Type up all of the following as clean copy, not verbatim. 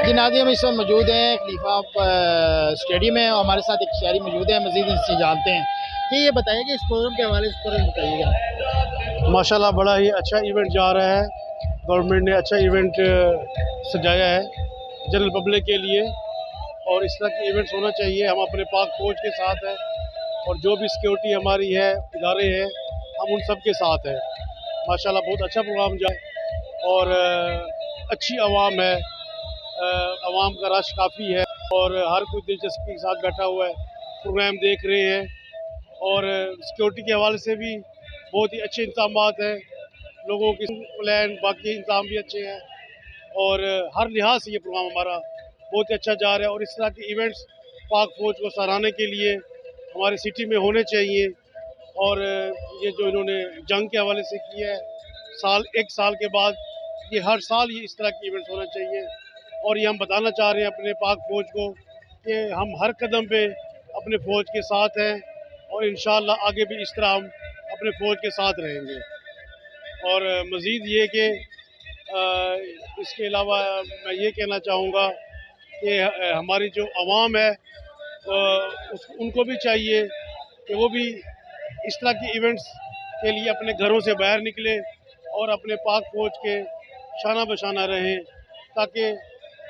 जी नाज़रीन, हम इस वक्त मौजूद हैं खलीफा स्टेडियम में और हमारे साथ एक शहरी मौजूद है, मज़ीद इनसे जानते हैं कि ये बताइए कि इस प्रोग्राम के हवाले से थोड़ा बताइएगा। माशाल्लाह बड़ा ही अच्छा इवेंट जा रहा है। गवर्नमेंट ने अच्छा इवेंट सजाया है जनरल पब्लिक के लिए, और इस तरह के इवेंट्स होना चाहिए। हम अपने पाक फौज के साथ हैं और जो भी सिक्योरिटी हमारी है, इदारे हैं, हम उन सब के साथ हैं। माशाल्लाह बहुत अच्छा प्रोग्राम जाए और अच्छी आवाम है, आवाम का रश काफ़ी है और हर कोई दिलचस्पी के साथ बैठा हुआ है, प्रोग्राम देख रहे हैं। और सिक्योरिटी के हवाले से भी बहुत ही अच्छे इंतजाम हैं, लोगों की प्लान बाकी इंतजाम भी अच्छे हैं और हर लिहाज से ये प्रोग्राम हमारा बहुत ही अच्छा जा रहा है। और इस तरह के इवेंट्स पाक फ़ौज को सराहने के लिए हमारे सिटी में होने चाहिए। और ये जो इन्होंने जंग के हवाले से किया है, एक साल के बाद ये हर साल ये इस तरह के इवेंट्स होना चाहिए। और ये हम बताना चाह रहे हैं अपने पाक फ़ौज को कि हम हर कदम पे अपने फ़ौज के साथ हैं और इंशाअल्लाह आगे भी इस तरह हम अपने फ़ौज के साथ रहेंगे। और मज़ीद ये कि इसके अलावा मैं ये कहना चाहूँगा कि हमारी जो आवाम है उनको भी चाहिए कि वो भी इस तरह के इवेंट्स के लिए अपने घरों से बाहर निकले और अपने पाक फ़ौज के शाना बशाना रहें, ताकि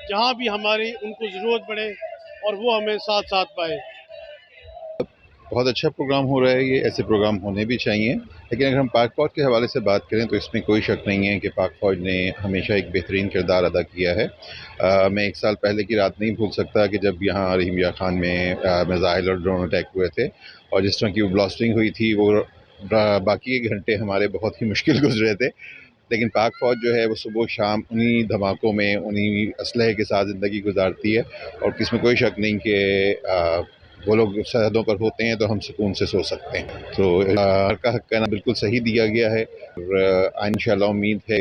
जहाँ भी हमारी उनको ज़रूरत पड़े और वो हमें साथ साथ पाए। बहुत अच्छा प्रोग्राम हो रहा है, ये ऐसे प्रोग्राम होने भी चाहिए। लेकिन अगर हम पाक फ़ौज के हवाले से बात करें तो इसमें कोई शक नहीं है कि पाक फ़ौज ने हमेशा एक बेहतरीन किरदार अदा किया है। मैं एक साल पहले की रात नहीं भूल सकता कि जब यहाँ रहीम यार खान में मिसाइल और ड्रोन अटैक हुए थे और जिस तरह की वो ब्लास्टिंग हुई थी, वो बाकी के घंटे हमारे बहुत ही मुश्किल गुजरे थे। लेकिन पाक फ़ौज जो है वो सुबह शाम उन्हीं धमाकों में, उन्हीं असलहे के साथ ज़िंदगी गुजारती है और इसमें कोई शक नहीं कि वो लोग सरहदों पर होते हैं तो हम सुकून से सो सकते हैं। तो हर का हक कहना बिल्कुल सही दिया गया है और इंशाअल्लाह उम्मीद है,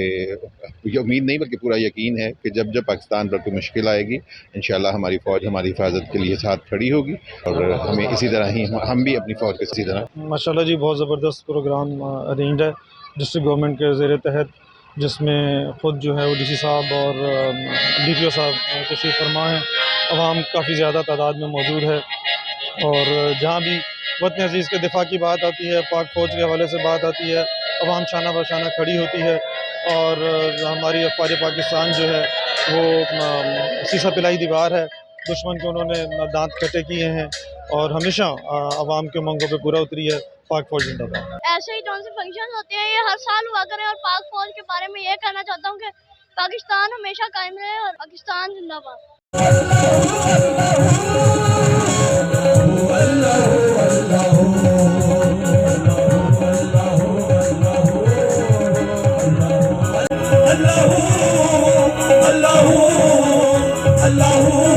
ये उम्मीद नहीं बल्कि पूरा यकीन है कि जब जब पाकिस्तान पर कोई मुश्किल आएगी, इंशाअल्लाह हमारी फ़ौज हमारी हिफाजत के लिए साथ खड़ी होगी और हमें इसी तरह ही हम भी अपनी फ़ौज के इसी तरह। माशाल्लाह जी, बहुत ज़बरदस्त प्रोग्राम अरेंज है डिस्ट्रिक्ट गवर्नमेंट के ज़ेर तहत, जिसमें ख़ुद जो है वो DC साहब और DPO साहब तशरीफ़ फरमा हैं। अवाम काफ़ी ज़्यादा तादाद में मौजूद है और जहाँ भी वतन अज़ीज़ के दिफा की बात आती है, पाक फ़ौज के हवाले से बात आती है, अवाम शाना बशाना खड़ी होती है। और हमारी अफ़वाज पाकिस्तान जो है वो सीसा पिलाई दीवार है, दुश्मन के उन्होंने दांत खट्टे किए हैं और हमेशा अवाम के मंगों पे पूरा उतरी है। पाक फ़ौज जिंदाबाद। ऐसे ही जौन से फंक्शन होते हैं ये हर साल हुआ करें और पाक फ़ौज के बारे में ये कहना चाहता हूँ कि पाकिस्तान हमेशा कायम रहे और पाकिस्तान जिंदाबाद। अल्लाह